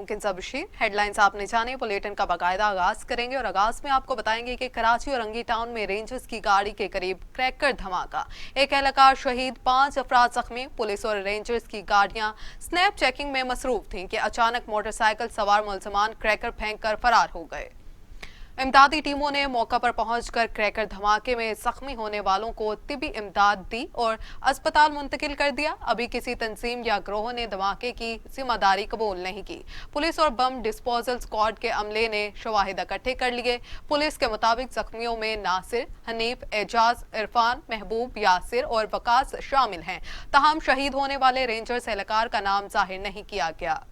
Bashir headlines आपने जाने bulletin का बाकायदा आगाज करेंगे और आगाज में आपको बताएंगे कि कराची और रंगी टाउन में रेंजर्स की गाड़ी के करीब क्रैकर धमाका, एक एहलकार शहीद, 5 अफराद जख्मी। पुलिस और रेंजर्स की गाड़ियां स्नैप चेकिंग में मसरूफ थीं कि अचानक मोटरसाइकिल सवार मुलजमान क्रैकर फेंक कर फरार हो गए। इमदादी टीमों ने मौका पर पहुंचकर क्रैकर धमाके में जख्मी होने वालों को तिबी इमदाद दी और अस्पताल मुंतकिल कर दिया। अभी किसी तंजीम या ग्रोह ने धमाके की जिम्मेदारी कबूल नहीं की। पुलिस और बम डिस्पोजल स्क्वाड के अमले ने शवाहिद इकट्ठे कर लिए। पुलिस के मुताबिक जख्मियों में नासिर, हनीफ, एजाज, इरफान, महबूब, यासिर और वकास शामिल हैं। तहम शहीद होने वाले रेंजर्स एहलकार का नाम जाहिर नहीं किया गया।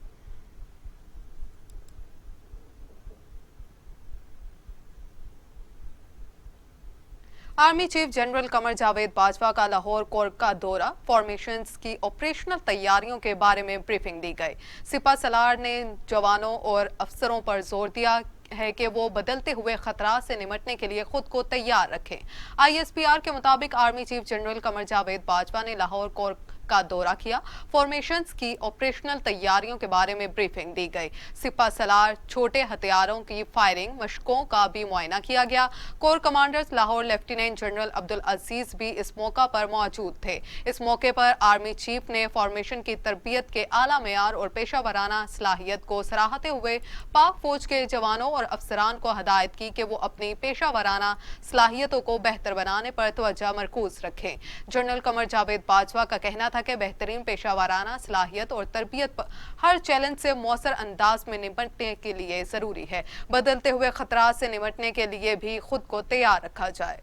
Army chief general Qamar Javed Bajwa का लाहौर कोर का दौरा, फॉर्मेशंस की ऑपरेशनल तैयारियों के बारे में ब्रीफिंग दी गई। सिपा सलार ने जवानों और अफसरों पर जोर दिया है कि वो बदलते हुए खतरात से निपटने के लिए खुद को तैयार रखें। ISPR के मुताबिक army chief general Qamar Javed Bajwa ने लाहौर कोर का दौरा किया। फॉर्मेशंस की ऑपरेशनल तैयारियों के बारे में ब्रीफिंग दी गई। सिपा सलार छोटे हथियारों की फायरिंग मशकों का भी मुआयना किया गया। Corps commanders Lahore lieutenant general Abdul Aziz भी इस मौका पर मौजूद थे। इस मौके पर आर्मी चीफ ने फॉर्मेशन की तरबियत के आला मेयार और पेशा वराना सलाहियत को सराहते हुए पाक फौज के जवानों और अफसरान को हदायत की कि वो अपनी पेशा वराना सलाहियतों को बेहतर बनाने पर तवज्जो मरकूज रखें। जनरल कमर जावेद बाजवा का कहना था कि बेहतरीन पेशा वराना सलाहियत और तरबियत हर चैलेंज से मौसर अंदाज में निपटने के लिए जरूरी है। बदलते हुए खतरात से निपटने के लिए भी खुद को तैयार रखा जाए।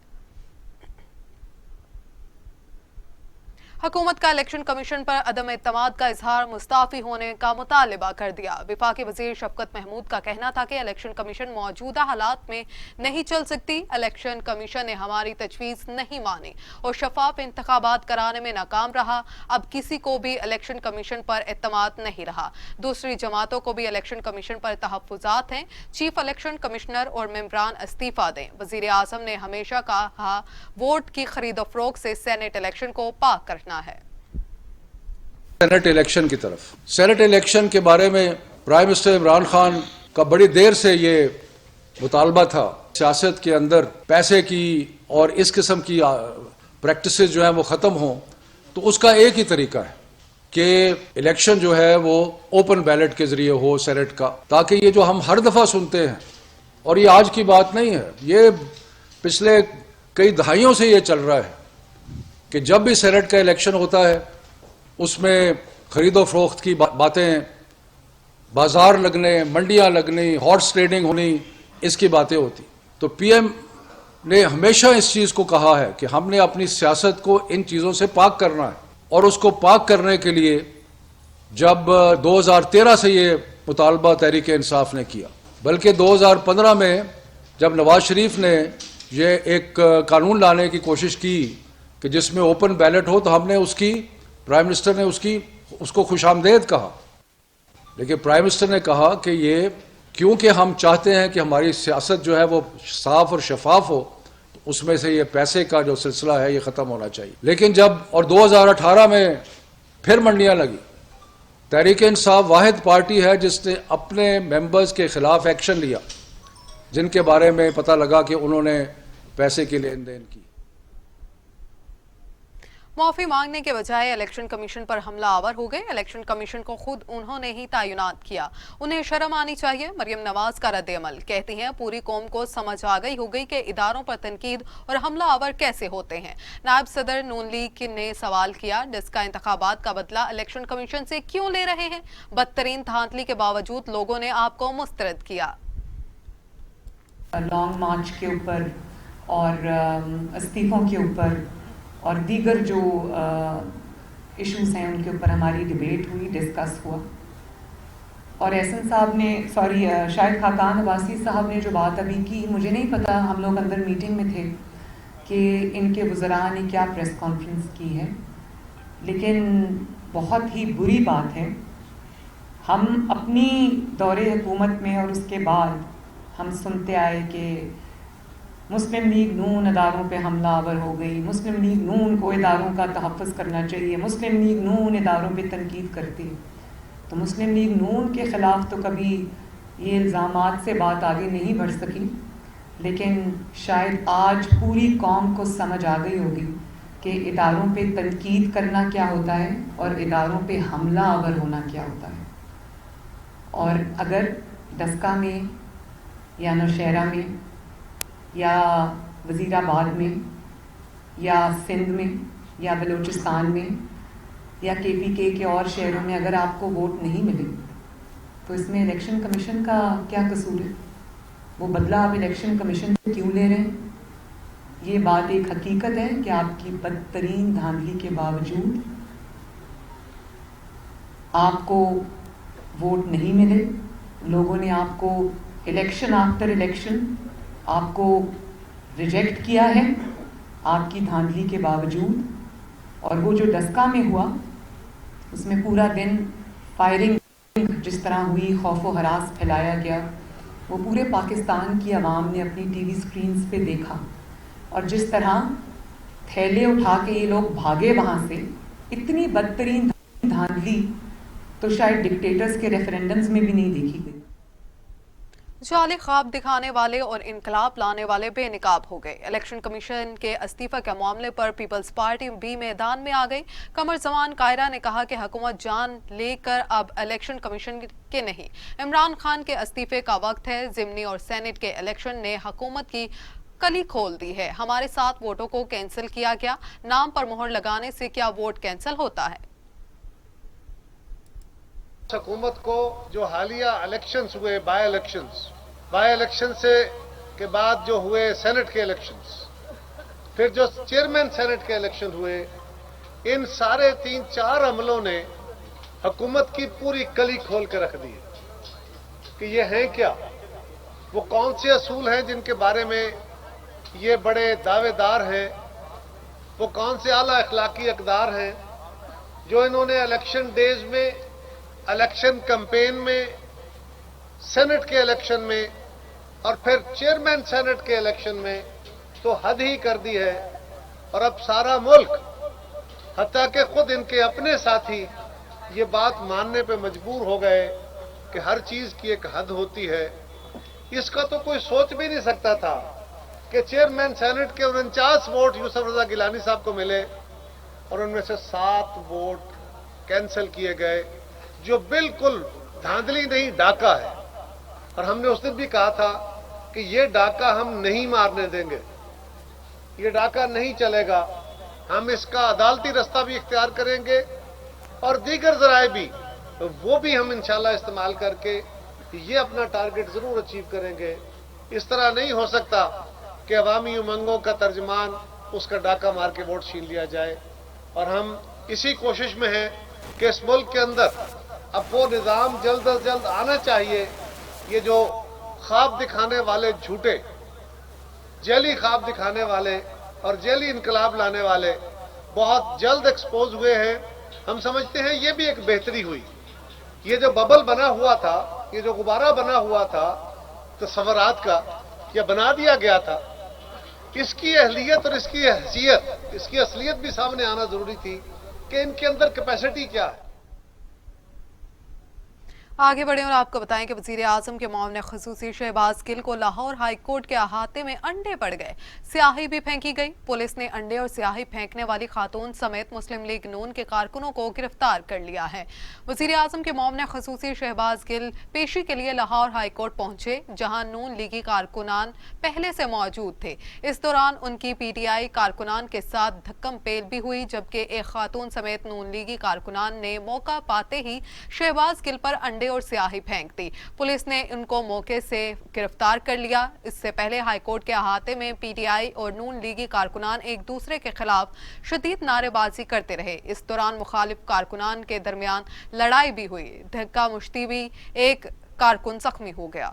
हुकूमत का इलेक्शन कमीशन पर अदम एतमाद का इजहार मुस्ताफी होने का मुतालिबा कर दिया। वफाकी वजीर शफकत महमूद का कहना था कि इलेक्शन कमीशन मौजूदा हालात में नहीं चल सकती। इलेक्शन कमीशन ने हमारी तजवीज़ नहीं मानी और शफाफ इंतखाबात कराने में नाकाम रहा। अब किसी को भी इलेक्शन कमीशन पर एतमाद नहीं रहा। दूसरी जमातों को भी इलेक्शन कमीशन पर तहफ्फुज़ात हैं। चीफ इलेक्शन कमिश्नर और मेंबरान इस्तीफा दें। वजीर आज़म ने हमेशा कहा, वोट की खरीदो फरोख्त से सेनेट इलेक्शन को पाक करना है। सेनेट इलेक्शन की तरफ, सेनेट इलेक्शन के बारे में प्राइम मिनिस्टर इमरान खान का बड़ी देर से ये मुतालबा था। सियासत के अंदर पैसे की और इस किस्म की प्रैक्टिसेस जो है वो ख़त्म हो, तो उसका एक ही तरीका है कि इलेक्शन जो है वो ओपन बैलेट के ज़रिए हो सेनेट का, ताकि ये जो हम हर दफ़ा सुनते हैं, और ये आज की बात नहीं है, ये पिछले कई दहाइयों से ये चल रहा है कि जब भी सेनेट का इलेक्शन होता है उसमें खरीदो फरोख्त की बातें, बाजार लगने, मंडियां लगनी, हॉर्स ट्रेडिंग होनी, इसकी बातें होती। तो PM ने हमेशा इस चीज़ को कहा है कि हमने अपनी सियासत को इन चीज़ों से पाक करना है, और उसको पाक करने के लिए जब 2013 से ये मुतालबा तहरीक इंसाफ ने किया, बल्कि 2015 में जब नवाज शरीफ ने ये एक कानून लाने की कोशिश की कि जिसमें ओपन बैलेट हो, तो हमने उसकी, प्राइम मिनिस्टर ने उसको खुशामदेद कहा। लेकिन प्राइम मिनिस्टर ने कहा कि ये क्योंकि हम चाहते हैं कि हमारी सियासत जो है वो साफ और शफाफ हो, तो उसमें से ये पैसे का जो सिलसिला है ये ख़त्म होना चाहिए। लेकिन जब और 2018 में फिर मंडियां लगी, तहरीक इंसाफ वाहिद पार्टी है जिसने अपने मेंबर्स के खिलाफ एक्शन लिया जिनके बारे में पता लगा कि उन्होंने पैसे की लेन देन की। माफी मांगने के बजाय इलेक्शन कमीशन पर हमला आवर हो गए। इलेक्शन कमीशन को खुद उन्होंने ही तैनात किया, उन्हें शर्म आनी चाहिए। मरियम नवाज का रद्द अमल, कहती हैं पूरी कौम को समझ आ गई हो गई कि इदारों पर तनकीद और हमला आवर कैसे होते हैं। नायब सदर नून लीग ने सवाल किया, जिसका इंतखाबात का बदला इलेक्शन कमीशन से क्यों ले रहे हैं? बदतरीन धांधली के बावजूद लोगों ने आपको मुस्तरद किया। लॉन्ग मार्च के ऊपर और इस्तीफों के ऊपर और दीगर जो इश्यूज़ हैं उनके ऊपर हमारी डिबेट हुई, डिस्कस हुआ, और एहसन साहब ने शायद खाकान अब्बासी साहब ने जो बात अभी की, मुझे नहीं पता, हम लोग अंदर मीटिंग में थे कि इनके वज़रा ने क्या प्रेस कॉन्फ्रेंस की है, लेकिन बहुत ही बुरी बात है। हम अपनी दौरे हुकूमत में और उसके बाद हम सुनते आए कि मुस्लिम लीग नून इदारों पे हमला आवर हो गई, मुस्लिम लीग नून को इदारों का तहफ़्फ़ुज़ करना चाहिए, मुस्लिम लीग नून इदारों पे तनकीद करती। तो تو مسلم لیگ نون کے خلاف تو کبھی یہ الزامات سے بات آگے نہیں بڑھ سکی، لیکن شاید آج پوری قوم کو سمجھ آ گئی ہوگی کہ اداروں پہ تنقید کرنا کیا ہوتا ہے اور اداروں پہ حملہ آور ہونا کیا ہوتا ہے۔ اور اگر ڈسکا میں یا نوشہرہ میں یا وزیر آباد میں یا سندھ میں یا بلوچستان میں یا کے پی کے اور شہروں میں اگر آپ کو ووٹ نہیں ملے تو اس میں الیکشن کمیشن کا کیا قصور ہے؟ وہ بدلہ آپ الیکشن کمیشن سے کیوں لے رہے ہیں؟ یہ بات ایک حقیقت ہے کہ آپ کی بدترین دھاندلی کے باوجود آپ کو ووٹ نہیں ملے، لوگوں نے آپ کو الیکشن آفٹر الیکشن آپ کو ریجیکٹ کیا ہے آپ کی دھاندلی کے باوجود۔ اور وہ جو ڈسکا میں ہوا اس میں پورا دن فائرنگ جس طرح ہوئی، خوف و ہراس پھیلایا گیا، وہ پورے پاکستان کی عوام نے اپنی ٹی وی اسکرینز پہ دیکھا، اور جس طرح تھیلے اٹھا کے یہ لوگ بھاگے وہاں سے، اتنی بدترین دھاندلی تو شاید ڈکٹیٹرز کے ریفرینڈمز میں بھی نہیں دیکھی گئی۔ جعلی خواب دکھانے والے اور انقلاب لانے والے بے نقاب ہو گئے۔ الیکشن کمیشن کے استعفی کے معاملے پر پیپلز پارٹی بھی میدان میں آ گئی۔ قمر زمان قاہرہ نے کہا کہ حکومت جان لے کر اب الیکشن کمیشن کے نہیں، عمران خان کے استعفے کا وقت ہے۔ ضمنی اور سینٹ کے الیکشن نے حکومت کی کلی کھول دی ہے۔ ہمارے 7 ووٹوں کو کینسل کیا گیا، نام پر مہر لگانے سے کیا ووٹ کینسل ہوتا ہے؟ حکومت کو جو حالیہ الیکشنز ہوئے، بائی الیکشن سے کے بعد جو ہوئے سینٹ کے الیکشنز، پھر جو چیئرمین سینٹ کے الیکشن ہوئے، ان سارے 3-4 عملوں نے حکومت کی پوری کلی کھول کے رکھ دی کہ یہ ہیں کیا، وہ کون سے اصول ہیں جن کے بارے میں یہ بڑے دعوے دار ہیں، وہ کون سے اعلیٰ اخلاقی اقدار ہیں جو انہوں نے الیکشن ڈیز میں، الیکشن کمپین میں، سینٹ کے الیکشن میں اور پھر چیئرمین سینٹ کے الیکشن میں تو حد ہی کر دی ہے۔ اور اب سارا ملک، حتیٰ کہ خود ان کے اپنے ساتھی، یہ بات ماننے پہ مجبور ہو گئے کہ ہر چیز کی ایک حد ہوتی ہے۔ اس کا تو کوئی سوچ بھی نہیں سکتا تھا کہ چیئرمین سینٹ کے 49 ووٹ یوسف رضا گیلانی صاحب کو ملے اور ان میں سے 7 ووٹ کینسل کیے گئے، جو بالکل دھاندلی نہیں، ڈاکہ ہے۔ اور ہم نے اس دن بھی کہا تھا کہ یہ ڈاکہ ہم نہیں مارنے دیں گے، یہ ڈاکہ نہیں چلے گا، ہم اس کا عدالتی رستہ بھی اختیار کریں گے اور دیگر ذرائع بھی، وہ بھی ہم انشاءاللہ استعمال کر کے یہ اپنا ٹارگٹ ضرور اچیو کریں گے۔ اس طرح نہیں ہو سکتا کہ عوامی امنگوں کا ترجمان اس کا ڈاکہ مار کے ووٹ چھین لیا جائے۔ اور ہم اسی کوشش میں ہیں کہ اس ملک کے اندر اب وہ نظام جلد از جلد آنا چاہیے۔ یہ جو خواب دکھانے والے جھوٹے، جعلی خواب دکھانے والے اور جعلی انقلاب لانے والے بہت جلد ایکسپوز ہوئے ہیں۔ ہم سمجھتے ہیں یہ بھی ایک بہتری ہوئی۔ یہ جو ببل بنا ہوا تھا، یہ جو غبارہ بنا ہوا تھا تصورات کا، یہ بنا دیا گیا تھا، اس کی اہلیت اور اس کی حیثیت، اس کی اصلیت بھی سامنے آنا ضروری تھی کہ ان کے اندر کیپیسٹی کیا ہے۔ آگے بڑھیں اور آپ کو بتائیں کہ وزیر اعظم کے معاون خصوصی شہباز گل کو لاہور ہائی کورٹ کے احاطے میں انڈے پڑ گئے، سیاہی بھی پھینکی گئی۔ پولیس نے انڈے اور سیاہی پھینکنے والی خاتون سمیت مسلم لیگ نون کے کارکنوں کو گرفتار کر لیا ہے۔ وزیر اعظم کے معاون خصوصی شہباز گل پیشی کے لیے لاہور ہائی کورٹ پہنچے، جہاں نون لیگی کارکنان پہلے سے موجود تھے۔ اس دوران ان کی پی ٹی آئی کارکنان کے ساتھ دھکم پیل بھی ہوئی، جبکہ ایک خاتون سمیت نون لیگی کارکنان نے موقع پاتے ہی شہباز گل پر انڈے اور سیاہی پھینک دی۔ پولیس نے ان کو موقع سے گرفتار کر لیا۔ اس سے پہلے ہائی کورٹ کے احاطے میں پی ٹی آئی اور نون لیگی کارکنان ایک دوسرے کے خلاف شدید نعرے بازی کرتے رہے۔ اس دوران مخالف کارکنان کے درمیان لڑائی بھی ہوئی، دھکا مشتی بھی، ایک کارکن زخمی ہو گیا۔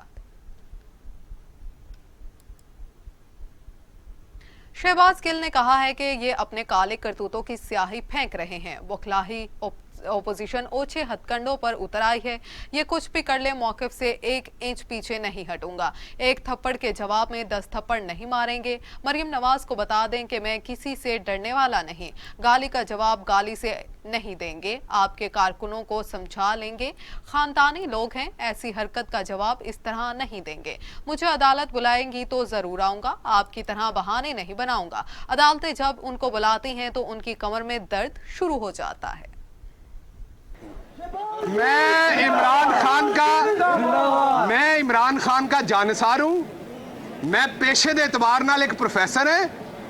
شہباز گل نے کہا ہے کہ یہ اپنے کالے کرتوتوں کی سیاہی پھینک رہے ہیں۔ وہ ओपोजिशन ओछे हथकंडों पर उतर आई है। ये कुछ भी कर ले, मौक़िफ़ से 1 इंच पीछे नहीं हटूंगा। 1 थप्पड़ के जवाब में 10 थप्पड़ नहीं मारेंगे। मरियम नवाज को बता दें कि मैं किसी से डरने वाला नहीं। गाली का जवाब गाली से नहीं देंगे। आपके कारकुनों को समझा लेंगे, खानदानी लोग हैं, ऐसी हरकत का जवाब इस तरह नहीं देंगे। मुझे अदालत बुलाएंगी तो जरूर आऊंगा, आपकी तरह बहाने नहीं बनाऊंगा। अदालतें जब उनको बुलाती हैं तो उनकी कमर में दर्द शुरू हो जाता है। मैं इमरान खान का जानसार हूं। मैं पेशे दे एतबार नाल एक प्रोफेसर है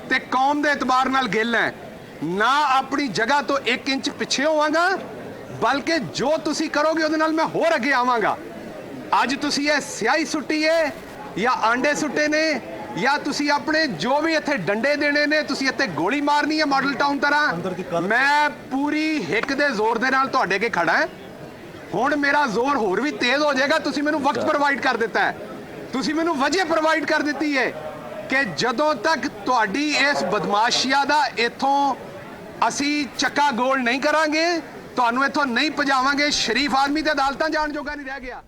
ते कौम दे एतबार नाल गिल है। ना अपनी जगह तो 1 इंच पिछे होवांगा, बल्कि जो तुसी करोगे ਉਹਦੇ ਨਾਲ मैं होर अगे आवांगा। ਅੱਜ ਤੁਸੀਂ ਇਹ ਸਿਆਹੀ ਸੁੱਟੀ ਹੈ ਜਾਂ ਆਂਡੇ ਸੁੱਟੇ ਨੇ ਜਾਂ ਤੁਸੀਂ ਆਪਣੇ ਜੋ ਵੀ ਇੱਥੇ ਡੰਡੇ ਦੇਣੇ ਨੇ, ਤੁਸੀਂ ਇੱਥੇ ਗੋਲੀ ਮਾਰਨੀ ਹੈ ਮਾਡਲ ਟਾਊਨ ਤਰ੍ਹਾਂ। ਮੈਂ ਪੂਰੀ ਹਿੱਕ ਦੇ ਜ਼ੋਰ ਦੇ ਨਾਲ ਤੁਹਾਡੇ ਅੱਗੇ ਖੜਾ ਹਾਂ। ਹੁਣ ਮੇਰਾ ਜ਼ੋਰ ਹੋਰ ਵੀ ਤੇਜ਼ ਹੋ ਜਾਏਗਾ। ਤੁਸੀਂ ਮੈਨੂੰ ਵਕਤ ਪ੍ਰੋਵਾਈਡ ਕਰ ਦਿੱਤਾ ਹੈ, ਤੁਸੀਂ ਮੈਨੂੰ ਵਜ੍ਹਾ ਪ੍ਰੋਵਾਈਡ ਕਰ ਦਿੱਤੀ ਹੈ ਕਿ ਜਦੋਂ ਤੱਕ ਤੁਹਾਡੀ ਇਸ ਬਦਮਾਸ਼ੀਆ ਦਾ ਇੱਥੋਂ ਅਸੀਂ ਚੱਕਾ ਗੋਲ ਨਹੀਂ ਕਰਾਂਗੇ, ਤੁਹਾਨੂੰ ਇੱਥੋਂ नहीं ਭਜਾਵਾਂਗੇ। शरीफ आदमी ਤੇ ਅਦਾਲਤਾਂ ਜਾਣ ਜੋਗਾ नहीं रह गया।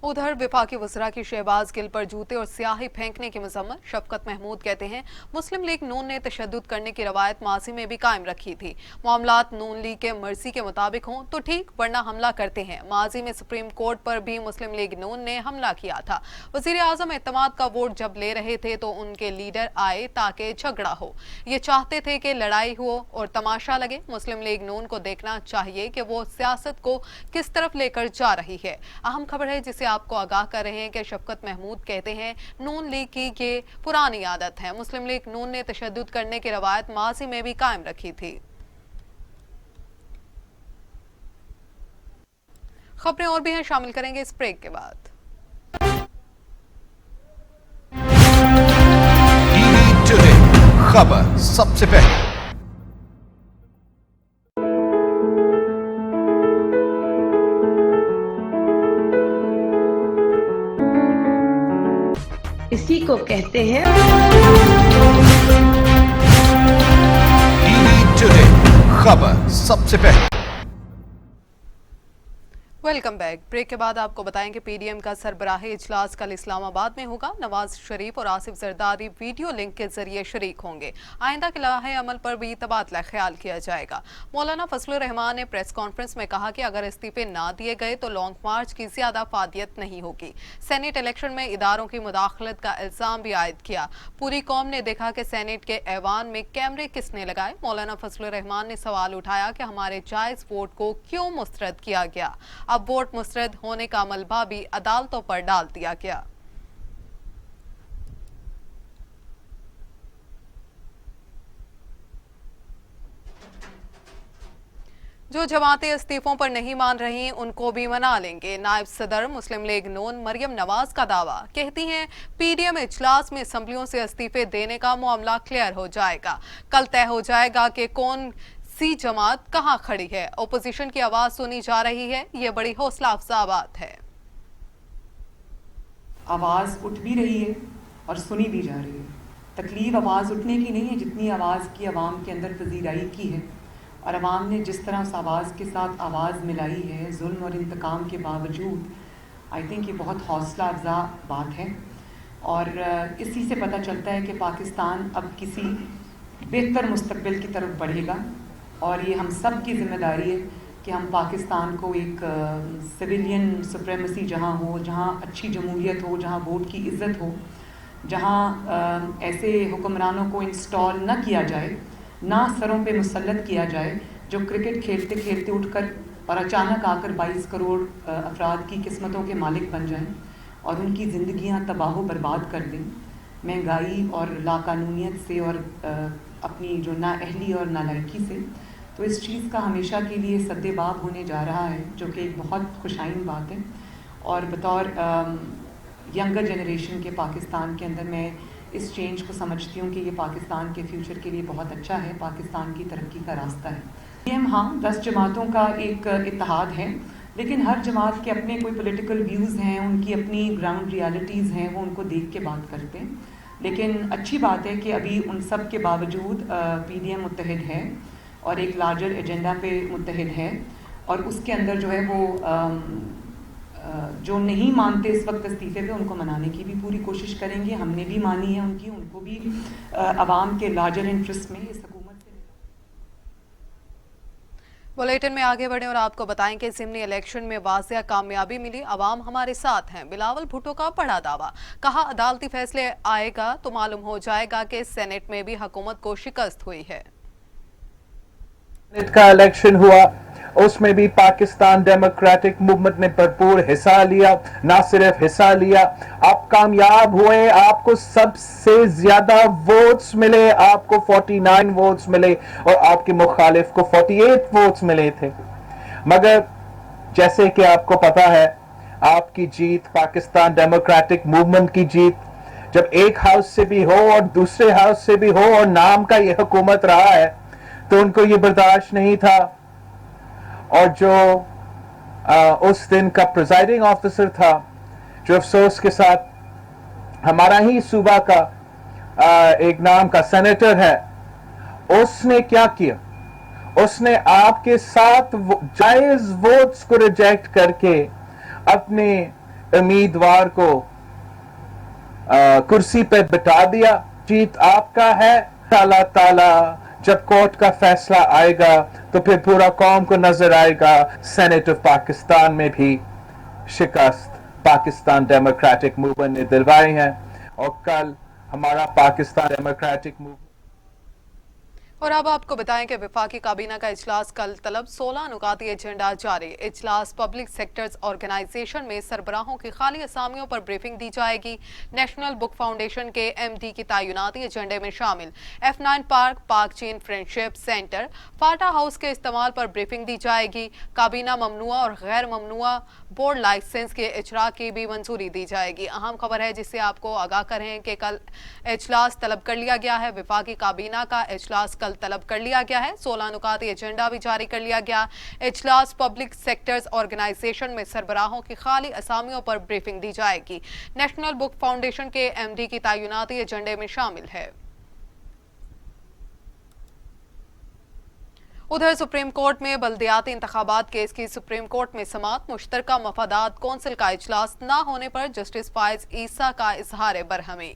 उधर विफाकी वज़रा की शहबाज गिल पर जूते और स्याही फेंकने की मजम्मत। शफकत महमूद कहते हैं मुस्लिम लीग नून ने तशद्दुद करने की रवायत माजी में भी कायम रखी थी। मामलात नून लीग के मर्जी के मुताबिक हों तो ठीक, वरना हमला करते हैं। माजी में सुप्रीम कोर्ट पर भी मुस्लिम लीग नून ने हमला किया था। वज़ीर आज़म एतमाद का वोट जब ले रहे थे तो उनके लीडर आए ताकि झगड़ा हो। ये चाहते थे कि लड़ाई हो और तमाशा लगे। मुस्लिम लीग नून को देखना चाहिए कि वो सियासत को किस तरफ लेकर जा रही है। अहम खबर है जिसे आपको आगाह कर रहे हैं कि शफकत महमूद कहते हैं नून लीग की ये पुरानी आदत है। मुस्लिम लीग नून ने तशद्दुद करने की रवायत माजी में भी कायम रखी थी। खबरें और भी हैं, शामिल करेंगे इस ब्रेक के बाद। टीवी टुडे खबर सबसे पहले। इसी को कहते हैं टीवी टुडे खबर सबसे पहले। Welcome back. ब्रेक के बाद आपको बताएंगे पीडीएम का सरबराही इजलास कल इस्लामाबाद में होगा। नवाज शरीफ और आसिफ जरदारी वीडियो लिंक के जरिए शरीक होंगे। आइंदा के लाहे अमल पर भी तबादला ख्याल किया जाएगा। मौलाना फजलुर रहमान ने प्रेस कॉन्फ्रेंस में कहा कि अगर इस्तीफे ना दिए गए तो लॉन्ग मार्च की ज्यादा फादियत नहीं होगी। सेनेट इलेक्शन में इदारों की मुदाखलत का इल्जाम भी आयद किया। पूरी कौम ने देखा कि सेनेट के ऐवान में कैमरे किसने लगाए। मौलाना फजलुर रहमान ने सवाल उठाया कि हमारे जायज वोट को क्यों मुस्तरद किया गया। अब वोट मुस्तरद होने का मलबा भी अदालतों पर डाल दिया गया। जो जमातें इस्तीफों पर नहीं मान रही उनको भी मना लेंगे। नायब सदर मुस्लिम लीग नून मरियम नवाज का दावा। कहती हैं पीडीएम इजलास में असम्बलियों से इस्तीफे देने का मामला क्लियर हो जाएगा। कल तय हो जाएगा कि कौन सी जमात कहां खड़ी है। ओपोजिशन की आवाज सुनी जा रही है, ये बड़ी हौसला अफजा बात है। आवाज़ उठ भी रही है और सुनी भी जा रही है। तकलीफ आवाज़ उठने की नहीं है जितनी आवाज़ की आवाम के अंदर पजीराई की है, और आवाम ने जिस तरह उस आवाज़ के साथ आवाज़ मिलाई है जुल्म और इंतकाम के बावजूद, आई थिंक ये बहुत हौसला अफजा बात है। और इसी से पता चलता है कि पाकिस्तान अब किसी बेहतर मुस्तकबिल की तरफ बढ़ेगा, और ये हम सब की ज़िम्मेदारी है कि हम पाकिस्तान को एक सिविलियन सुप्रेमेसी जहाँ हो, जहाँ अच्छी जमहूरियत हो, जहाँ वोट की इज़्ज़त हो, जहाँ ऐसे हुक्मरानों को इंस्टॉल न किया जाए, ना सरों पे मुसल्लत किया जाए जो क्रिकेट खेलते खेलते उठकर और अचानक आकर 22 करोड़ अफराद की किस्मतों के मालिक बन जाएं और उनकी ज़िंदगियां तबाह बर्बाद कर दें महंगाई और लाकानूनियत से और अपनी जो नाअहली और नालायकी से। तो इस चीज़ का हमेशा के लिए सद्देबाब होने जा रहा है, जो कि एक बहुत खुशाइन बात है। और बतौर यंगर जनरेशन के पाकिस्तान के अंदर मैं इस चेंज को समझती हूँ कि ये पाकिस्तान के फ्यूचर के लिए बहुत अच्छा है, पाकिस्तान की तरक्की का रास्ता है। हाँ, 10 जमातों का एक इत्तेहाद है, लेकिन हर जमात के अपने कोई पॉलिटिकल व्यूज़ हैं, उनकी अपनी ग्राउंड रियलिटीज़ हैं, वो उनको देख के बात करते हैं। लेकिन अच्छी बात है कि अभी उन सब के बावजूद पीडीएम मुत्तहिद है। اور ایک لارجر ایجنڈا پہ متحد ہے، اور اس کے اندر جو ہے وہ جو نہیں مانتے اس وقت استعفے پہ ان کو منانے کی بھی پوری کوشش کریں گے. ہم نے بھی مانی ہے ان کو بھی عوام کے لارجر انٹرسٹ میں اس حکومت سے. بلیٹن میں آگے بڑھیں اور آپ کو بتائیں کہ ضمنی الیکشن میں واضح کامیابی ملی، عوام ہمارے ساتھ ہیں. بلاول بھٹو کا بڑا دعویٰ، کہا عدالتی فیصلے آئے گا تو معلوم ہو جائے گا کہ سینٹ میں بھی حکومت کو شکست ہوئی ہے. کا الیکشن ہوا، اس میں بھی پاکستان ڈیموکریٹک موومنٹ نے بھرپور حصہ لیا. نہ صرف حصہ لیا، آپ کامیاب ہوئے، آپ کو سب سے زیادہ ووٹس ملے، آپ کو 49 ووٹس ملے اور آپ کے مخالف کو 48 ووٹس ملے تھے. مگر جیسے کہ آپ کو پتا ہے، آپ کی جیت پاکستان ڈیموکریٹک موومنٹ کی جیت جب ایک ہاؤس سے بھی ہو اور دوسرے ہاؤس سے بھی ہو اور نام کا یہ حکومت رہا ہے تو ان کو یہ برداشت نہیں تھا. اور جو اس دن کا پریزائڈنگ آفیسر تھا، جو افسوس کے ساتھ ہمارا ہی صوبہ کا ایک نام کا سینیٹر ہے، اس نے کیا کیا؟ اس نے آپ کے 7 جائز ووٹس کو ریجیکٹ کر کے اپنے امیدوار کو کرسی پہ بٹھا دیا. جیت آپ کا ہے. اللہ تعالیٰ جب کورٹ کا فیصلہ آئے گا تو پھر پورا قوم کو نظر آئے گا سینٹ آف پاکستان میں بھی شکست پاکستان ڈیموکریٹک موومنٹ نے دلوائی ہے. اور کل ہمارا پاکستان ڈیموکریٹک موومنٹ. اور اب آپ کو بتائیں کہ وفاقی کابینہ کا اجلاس کل طلب، 16 نکاتی ایجنڈا جاری. اجلاس پبلک سیکٹرز آرگنائزیشن میں سربراہوں کی خالی اسامیوں پر بریفنگ دی جائے گی. نیشنل بک فاؤنڈیشن کے ایم ڈی کی تعیناتی ایجنڈے میں شامل. F9 پارک، پاک چین فرینڈشپ سینٹر، فاٹا ہاؤس کے استعمال پر بریفنگ دی جائے گی. کابینہ ممنوعہ اور غیر ممنوعہ بورڈ لائسنس کے اجرا کی بھی منظوری دی جائے گی. اہم خبر ہے جس سے آپ کو آگاہ کریں کہ کل اجلاس طلب کر لیا گیا ہے. وفاقی کابینہ کا اجلاس کل طلب کر لیا گیا ہے. 16 نکاتی ایجنڈا بھی جاری کر لیا گیا. اجلاس پبلک سیکٹرز آرگنائزیشن میں سربراہوں کی خالی اسامیوں پر بریفنگ دی جائے گی. نیشنل بک فاؤنڈیشن کے ایم ڈی کی تعیناتی ایجنڈے میں شامل ہے. ادھر سپریم کورٹ میں بلدیاتی انتخابات کیس کی سپریم کورٹ میں سماعت. مشترکہ مفادات کونسل کا اجلاس نہ ہونے پر جسٹس فائز عیسیٰ کا اظہار برہمی.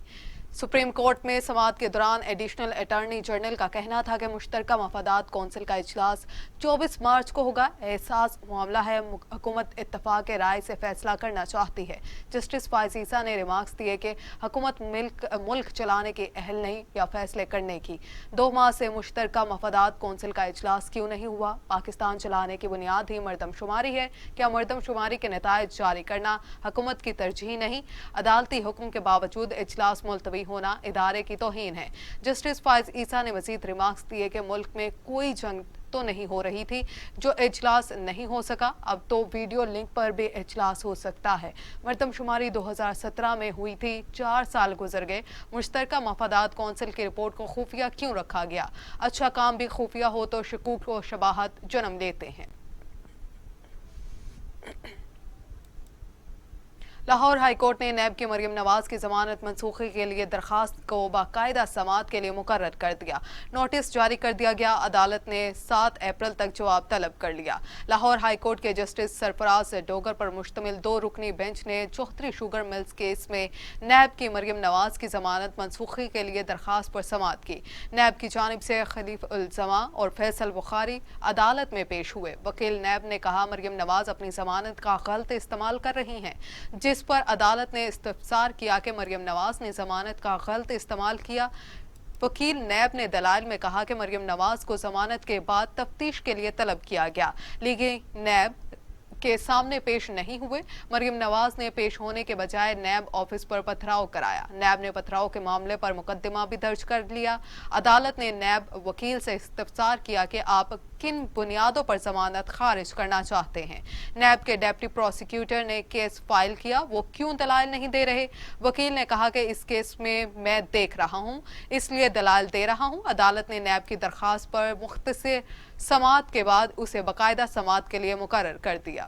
سپریم کورٹ میں سماعت کے دوران ایڈیشنل اٹارنی جنرل کا کہنا تھا کہ مشترکہ مفادات کونسل کا اجلاس 24 مارچ کو ہوگا. احساس معاملہ ہے، حکومت اتفاق رائے سے فیصلہ کرنا چاہتی ہے. جسٹس فائز عیسیٰ نے ریمارکس دیے کہ حکومت ملک چلانے کی اہل نہیں یا فیصلے کرنے کی. 2 ماہ سے مشترکہ مفادات کونسل کا اجلاس کیوں نہیں ہوا؟ پاکستان چلانے کی بنیاد ہی مردم شماری ہے. کیا مردم شماری کے نتائج جاری کرنا حکومت کی ترجیح نہیں؟ عدالتی حکم کے باوجود اجلاس ملتوی ہونا ادارے کی توہین ہے. جسٹس فائز عیسیٰ نے مزید ریمارکس دیے کہ ملک میں کوئی جنگ تو نہیں ہو رہی تھی جو اجلاس نہیں ہو سکا، اب تو ویڈیو لنک پر بھی اجلاس ہو سکتا ہے. مردم شماری 2017 میں ہوئی تھی، 4 سال گزر گئے. مشترکہ مفادات کونسل کی رپورٹ کو خفیہ کیوں رکھا گیا؟ اچھا کام بھی خفیہ ہو تو شکوک و شبہات جنم لیتے ہیں. لاہور ہائی کورٹ نے نیب کی مریم نواز کی ضمانت منسوخی کے لیے درخواست کو باقاعدہ سماعت کے لیے مقرر کر دیا. نوٹس جاری کر دیا گیا. عدالت نے 7 اپریل تک جواب طلب کر لیا. لاہور ہائی کورٹ کے جسٹس سرفراز ڈوگر پر مشتمل 2 رکنی بینچ نے چوہتری شوگر ملز کیس میں نیب کی مریم نواز کی ضمانت منسوخی کے لیے درخواست پر سماعت کی. نیب کی جانب سے خلیف الزما اور فیصل بخاری عدالت میں پیش ہوئے. وکیل نیب نے کہا مریم نواز اپنی ضمانت کا غلط استعمال کر رہی ہیں، جس پر عدالت نے استفسار کیا کہ مریم نواز نے ضمانت کا غلط استعمال کیا. وکیل نیب نے دلائل میں کہا کہ مریم نواز کو ضمانت کے بعد تفتیش کے لیے طلب کیا گیا، لیکن نیب کے سامنے پیش نہیں ہوئے. مریم نواز نے پیش ہونے کے بجائے نیب آفس پر پتھراؤ کرایا. نیب نے پتھراؤ کے معاملے پر مقدمہ بھی درج کر لیا. عدالت نے نیب وکیل سے استفسار کیا کہ آپ کن بنیادوں پر ضمانت خارج کرنا چاہتے ہیں. نیب کے ڈپٹی پروسیکیوٹر نے کیس فائل کیا، وہ کیوں دلائل نہیں دے رہے؟ وکیل نے کہا کہ اس کیس میں دیکھ رہا ہوں، اس لیے دلائل دے رہا ہوں. عدالت نے نیب کی درخواست پر مختصر سماعت کے بعد اسے باقاعدہ سماعت کے لیے مقرر کر دیا.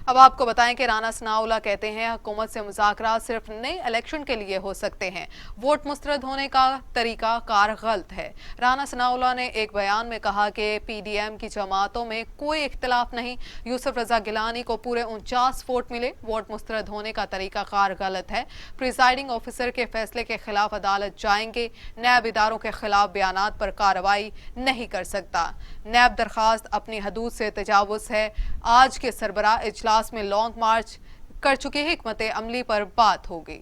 अब आपको बताएं कि राना सनाउल्लाह कहते हैं हुकूमत से मुज़ाकरात सिर्फ नए इलेक्शन के लिए हो सकते हैं, वोट मुस्तरद होने का तरीका कार गलत है। राना सनाउल्लाह ने एक बयान में कहा कि पीडीएम की जमातों में कोई इख्तिलाफ नहीं, यूसुफ रजा गिलानी को पूरे 49 वोट मिले, वोट मुस्तरद होने का तरीका कार गलत है। प्रिजाइडिंग ऑफिसर के फैसले के खिलाफ अदालत जाएंगे, नैब इदारों के खिलाफ बयानात पर कार्रवाई नहीं कर सकता। नैब दरखास्त अपनी हदूद से तजावुज़ है। आज के सरबराह इजलास में लॉन्ग मार्च कर चुके हिकमत अमली पर बात होगी।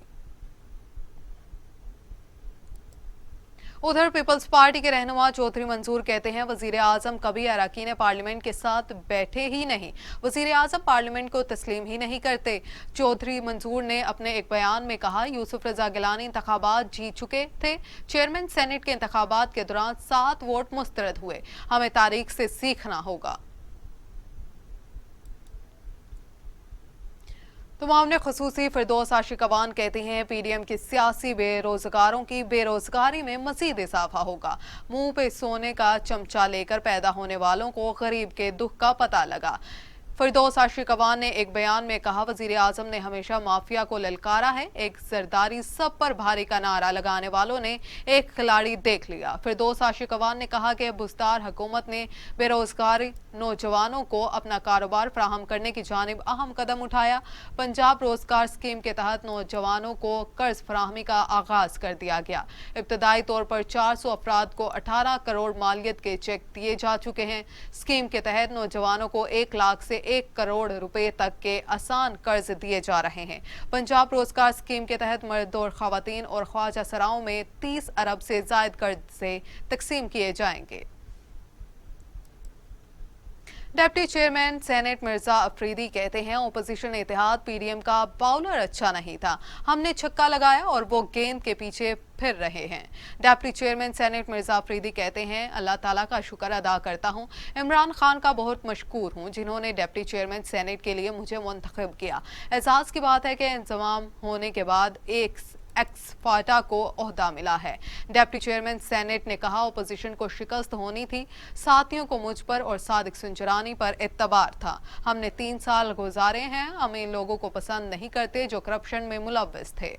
उधर पीपल्स पार्टी के रहनुमा चौधरी मंसूर कहते हैं वजीर आजम कभी अरकान पार्लियामेंट के साथ बैठे ही नहीं, वजीर आजम पार्लियामेंट को तस्लीम ही नहीं करते। चौधरी मंसूर ने अपने एक बयान में कहा यूसुफ रजा गिलानी इंतखाबात जीत चुके थे, चेयरमैन सेनेट के इंतखाबात के दौरान 7 वोट मुस्तरद हुए, हमें तारीख से सीखना होगा। तो मामले खसूसी फिरदौस आशिक अवान कहते हैं पीडीएम की सियासी बेरोजगारों की बेरोजगारी में मजीद इजाफा होगा। मुंह पे सोने का चमचा लेकर पैदा होने वालों को गरीब के दुख का पता लगा। फिरदौस आशिक अवान ने एक बयान में कहा वजीर आजम ने हमेशा माफिया को ललकारा है, एक सरदारी सब पर भारी का नारा लगाने वालों ने एक खिलाड़ी देख लिया। फिरदौस आशिक अवान ने कहा कि बुज़दार हुकूमत ने बेरोजगार नौजवानों को अपना कारोबार फराहम करने की जानिब अहम कदम उठाया। पंजाब रोजगार स्कीम के तहत नौजवानों को कर्ज फराहमी का आगाज कर दिया गया। इब्तदाई तौर पर 400 अफराद को 18 करोड़ मालियत के चेक दिए जा चुके हैं। स्कीम के तहत नौजवानों को 1 लाख से 1 करोड़ रुपए तक के आसान कर्ज दिए जा रहे हैं। पंजाब रोजगार स्कीम के तहत मर्द और खवातीन और ख्वाजा सराओं में 30 अरब से ज्यादा कर्ज से तकसीम किए जाएंगे। Deputy chairman senate Mirza Afridi कहते हैं ओपोजिशन इत्तेहाद पीडीएम का बाउलर अच्छा नहीं था, हमने छक्का लगाया और वो गेंद के पीछे फिर रहे हैं। Deputy chairman senate Mirza Afridi कहते हैं अल्लाह ताला का शुक्र अदा करता हूं, इमरान खान का बहुत मशकूर हूं जिन्होंने डिप्टी चेयरमैन सेनेट के लिए मुझे मुंतखब किया। एजाज की बात है कि इंतजाम होने के बाद एक एक्स फाटा को ओहदा मिला है। डिप्टी चेयरमैन सेनेट ने कहा ओपोजिशन को शिकस्त होनी थी, साथियों को मुझ पर और सादिक सुंजरानी पर एतबार था। हमने 3 साल गुजारे हैं, हम इन लोगों को पसंद नहीं करते जो करप्शन में मुलव्वस थे।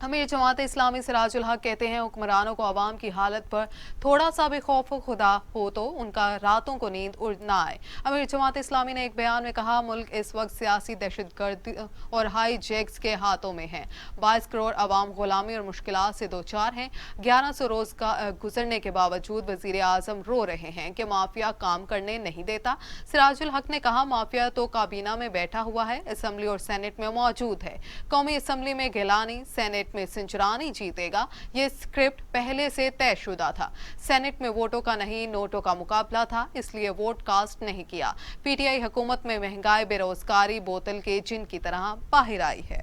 अमीर जमात इस्लामी सिराजुल हक कहते हैं हुक्मरानों को अवाम की हालत पर थोड़ा सा भी खौफ खुदा हो तो उनका रातों को नींद उड़ ना आए। अमीर जमात इस्लामी ने एक बयान में कहा मुल्क इस वक्त सियासी दहशतगर्दी और हाई जैक्स के हाथों में है। 22 करोड़ अवाम गुलामी और मुश्किलात से दो चार हैं। 1100 रोज का गुजरने के बावजूद वजीर आजम रो रहे हैं कि माफिया काम करने नहीं देता। सिराजुल हक ने कहा माफिया तो काबीना में बैठा हुआ है, असम्बली और सेनेट में मौजूद है। कौमी असम्बली में गिलानी, सेनेट में सुंजरानी जीतेगा, ये स्क्रिप्ट पहले से तयशुदा था। सेनेट में वोटों का नहीं नोटों का मुकाबला था, इसलिए वोट कास्ट नहीं किया। पीटीआई हुकूमत में महंगाई बेरोजगारी बोतल के जिन की तरह बाहर आई है।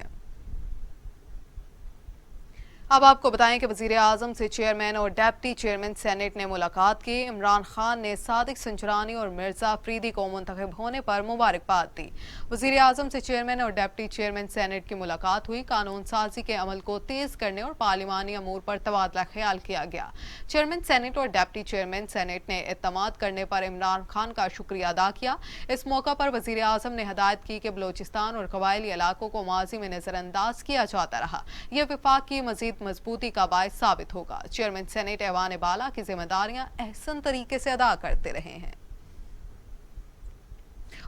अब आपको बताएं कि वजीर आजम से चेयरमैन और डिप्टी चेयरमैन सेनेट ने मुलाकात की। इमरान खान ने सादिक सुंजरानी और मिर्जा अफरीदी को मुंतखब होने पर मुबारकबाद दी। वजीर आजम से चेयरमैन और डिप्टी चेयरमैन सेनेट की मुलाकात हुई। कानून साजी के अमल को तेज करने और पार्लिमानी अमूर पर तबादला ख्याल किया गया। चेयरमैन सेनेट और डिप्टी चेयरमैन सेनेट ने एतमाद करने पर इमरान खान का शुक्रिया अदा किया। इस मौका पर वजीर आजम ने हदायत की कि बलोचिस्तान और कबायली इलाकों को माजी में नजरअंदाज किया जाता रहा, यह विफाक की मजीद मजबूती का बायस साबित होगा। चेयरमैन सेनेट ऐवान बाला की जिम्मेदारियां अहसन तरीके से अदा करते रहे हैं।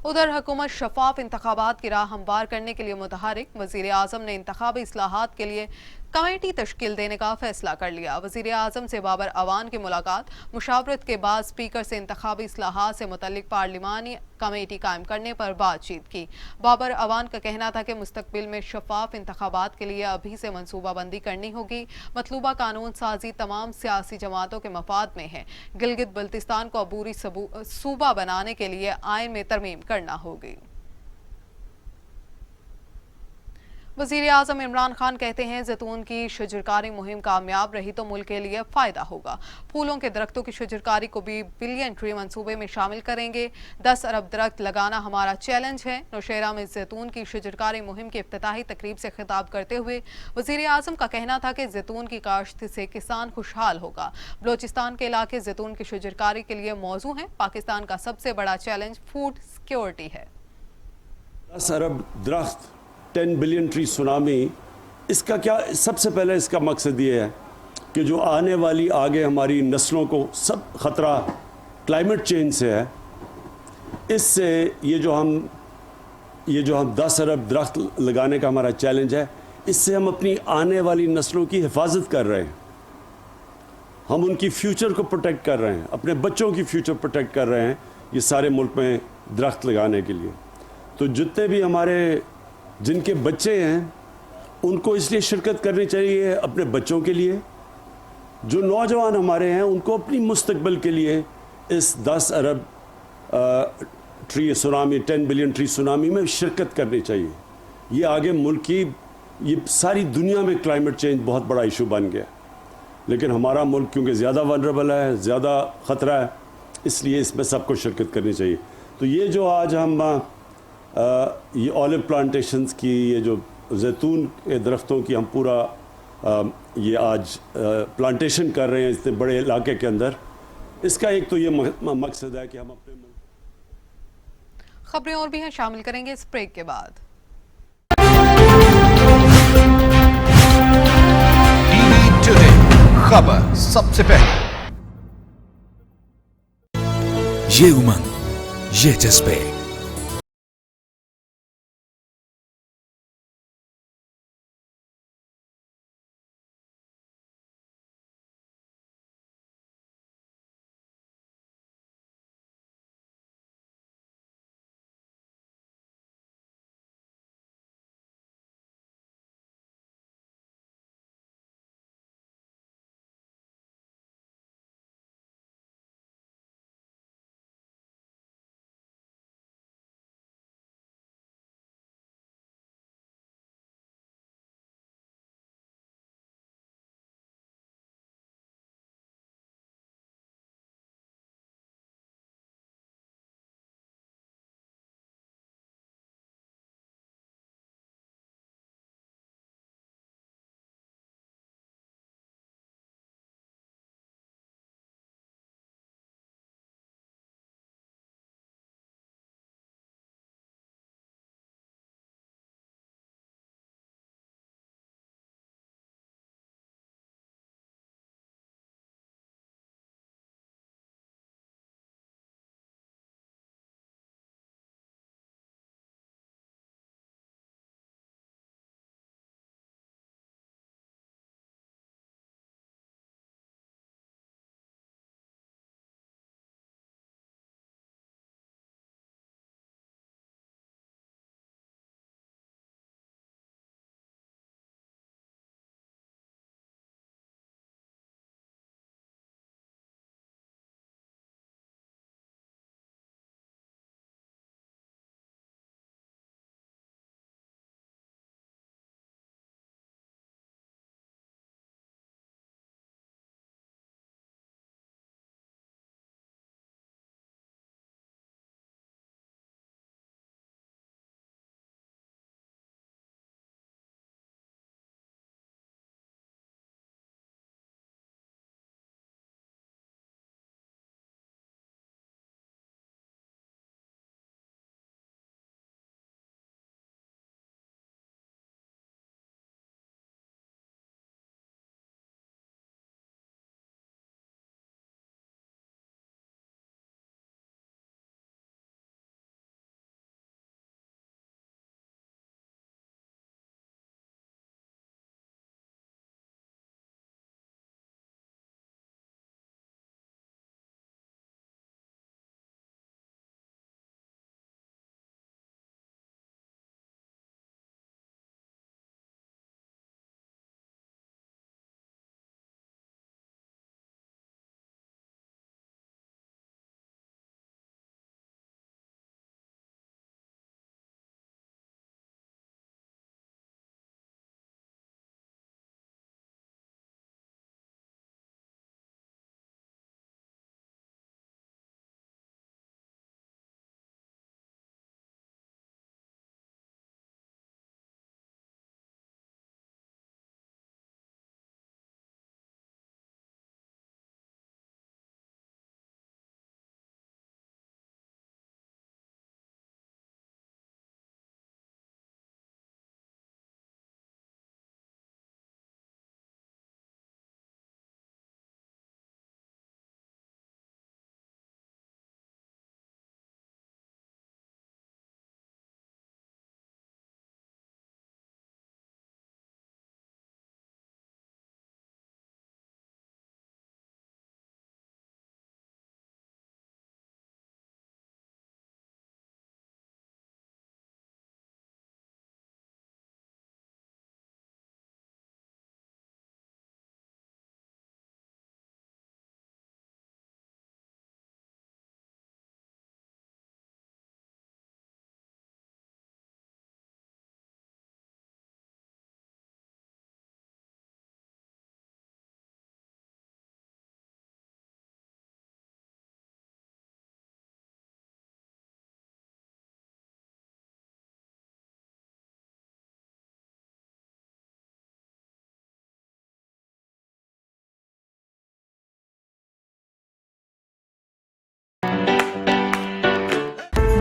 उधर हुकूमत शफाफ इंतखाबात की राह हमवार करने के लिए मुतहरिक। वजीर आजम ने इंतखाबी इस्लाहात के लिए कमेटी तश्कील देने का फैसला कर लिया। वजीर आजम से बाबर अवान की मुलाकात, मुशावरत के बाद स्पीकर से इंतखाबी इस्लाहात से मुतल्लिक पार्लिमानी कमेटी कायम करने पर बातचीत की। बाबर अवान का कहना था कि मुस्तकबिल में शफाफ इंतखाबात के लिए अभी से मनसूबाबंदी करनी होगी। मतलूबा कानून साजी तमाम सियासी जमातों के मफाद में है। गिलगित बल्तिस्तान को अबूरी सूबा बनाने के लिए आइन में तरमीम करना होगी। वजीर आजम इमरान खान कहते हैं जैतून की शजरकारी मुहिम कामयाब रही तो मुल्क के लिए फ़ायदा होगा। फूलों के दरख्तों की शजरकारी को भी बिलियन ट्री मंसूबे में शामिल करेंगे। 10 अरब दरख्त लगाना हमारा चैलेंज है। नौशेरा में जैतून की शजरकारी मुहिम की इफ्तिताही तकरीब से खिताब करते हुए वजीर आजम का कहना था कि जैतून की काश्त से किसान खुशहाल होगा। बलोचिस्तान के इलाके जैतून की शजरकारी के लिए मौजू हैं। पाकिस्तान का सबसे बड़ा चैलेंज फूड सिक्योरिटी है। 10 अरब दरख्त, 10 बिलियन ट्री सुनामी, इसका क्या, सबसे पहले इसका मकसद ये है कि जो आने वाली आगे हमारी नस्लों को सब ख़तरा क्लाइमेट चेंज से है। इससे ये जो हम 10 अरब दरख्त लगाने का हमारा चैलेंज है, इससे हम अपनी आने वाली नस्लों की हिफाजत कर रहे हैं। हम उनकी फ्यूचर को प्रोटेक्ट कर रहे हैं, अपने बच्चों की फ्यूचर प्रोटेक्ट कर रहे हैं ये सारे मुल्क में दरख्त लगाने के लिए। तो जितने भी हमारे जिनके बच्चे हैं उनको इसलिए शिरकत करनी चाहिए अपने बच्चों के लिए। जो नौजवान हमारे हैं उनको अपनी मुस्तकबिल के लिए इस 10 अरब tree tsunami, 10 billion tree tsunami में शिरकत करनी चाहिए। ये आगे मुल्क की, ये सारी दुनिया में क्लाइमेट चेंज बहुत बड़ा इशू बन गया, लेकिन हमारा मुल्क क्योंकि ज़्यादा वनरेबल है, ज़्यादा ख़तरा है, इसलिए इसमें सबको शिरकत करनी चाहिए। तो ये जो आज हम ये ऑलिव प्लांटेशंस की, ये जो जैतून के दरख्तों की हम पूरा ये आज प्लांटेशन कर रहे हैं इतने बड़े इलाके के अंदर, इसका एक तो ये मकसद है कि हम अपने खबरें और भी हैं, शामिल करेंगे इस ब्रेक के बाद। टीवी टुडे खबर सबसे पहले। ये उमंग, ये जज्बे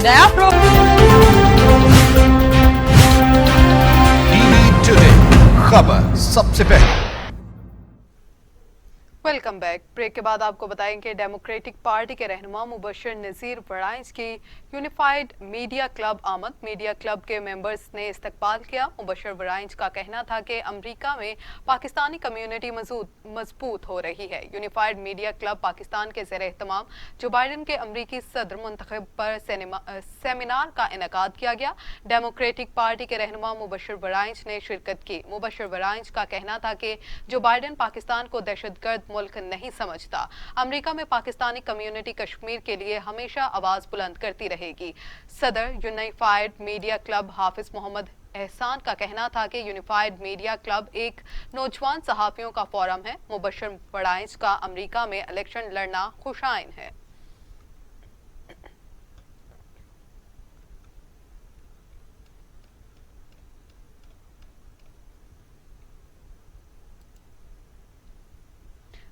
नया टीवी टुडे खबर सबसे पहले। Welcome back. ब्रेक के बाद आपको बताएंगे डेमोक्रेटिक पार्टी के रहनुमा मुबशर नज़ीर वराइच की यूनिफाइड मीडिया क्लब आमद। मीडिया क्लब के मेंबर्स ने इस्तकबाल किया। मुबशर वराइच का कहना था कि अमेरिका में पाकिस्तानी कम्युनिटी मजबूत हो रही है। यूनिफाइड मीडिया क्लब पाकिस्तान के ज़ेर एहतमाम जो बाइडन के अमरीकी सदर मुंतखब पर सेमिनार का इनेकाद किया गया। डेमोक्रेटिक पार्टी के रहनुमा मुबशर वराइच ने शिरकत की। मुबशर वराइच का कहना था कि जो बाइडन पाकिस्तान को दहशतगर्द मुल्क नहीं समझता। अमेरिका में पाकिस्तानी कम्युनिटी कश्मीर के लिए हमेशा आवाज बुलंद करती रहेगी। सदर यूनिफाइड मीडिया क्लब हाफिज मोहम्मद एहसान का कहना था कि यूनिफाइड मीडिया क्लब एक नौजवान सहाफियों का फोरम है। मुबशर वराइच का अमेरिका में इलेक्शन लड़ना खुशाइन है।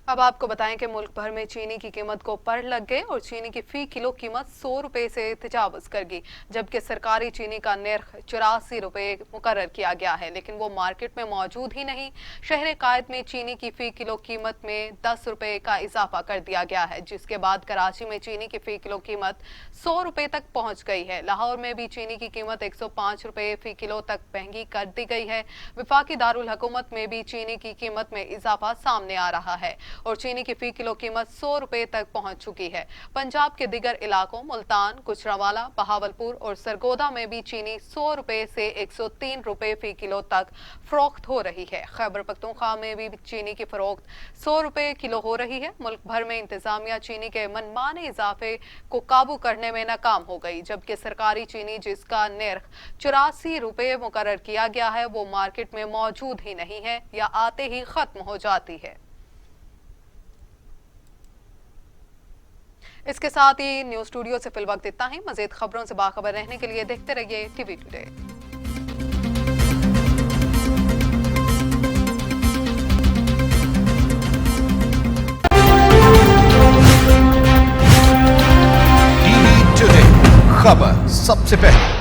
अब आपको बताएं कि मुल्क भर में चीनी की कीमत को पर लग गए और चीनी की फी किलो कीमत 100 रुपए से तजावुज कर गई, जबकि सरकारी चीनी का निर्ख 84 रुपए मुकर्रर किया गया है, लेकिन वो मार्केट में मौजूद ही नहीं। शहर कायद में चीनी की फी किलो कीमत में 10 रुपए का इजाफा कर दिया गया है, जिसके बाद कराची में चीनी की फी किलो कीमत 100 रुपए तक पहुंच गई है। लाहौर में भी चीनी की कीमत 105 रुपए फी किलो तक महंगी कर दी गई है। विफाकी दारुल हुकूमत में भी चीनी की कीमत में इजाफा सामने आ रहा है और चीनी की फी किलो कीमत 100 रुपए तक पहुंच चुकी है। पंजाब के दिगर इलाकों मुल्तान, गुजरांवाला, बहावलपुर और सरगोदा में भी चीनी 100 रुपए से 103 रुपए फी किलो तक फरोख्त हो रही है। खैबर पख्तूनख्वा में भी चीनी की फरोख्त 100 रुपए किलो हो रही है। मुल्क भर में इंतजामिया चीनी के मनमाने इजाफे को काबू करने में नाकाम हो गई, जबकि सरकारी चीनी जिसका निर्ख 84 रुपए मुकर्रर किया गया है वो मार्केट में मौजूद ही नहीं है या आते ही खत्म हो जाती है। इसके साथ ही न्यूज स्टूडियो से फिलवक्त इतना ही। मजीद खबरों से बाखबर रहने के लिए देखते रहिए टीवी टुडे। टीवी टुडे खबर सबसे पहले।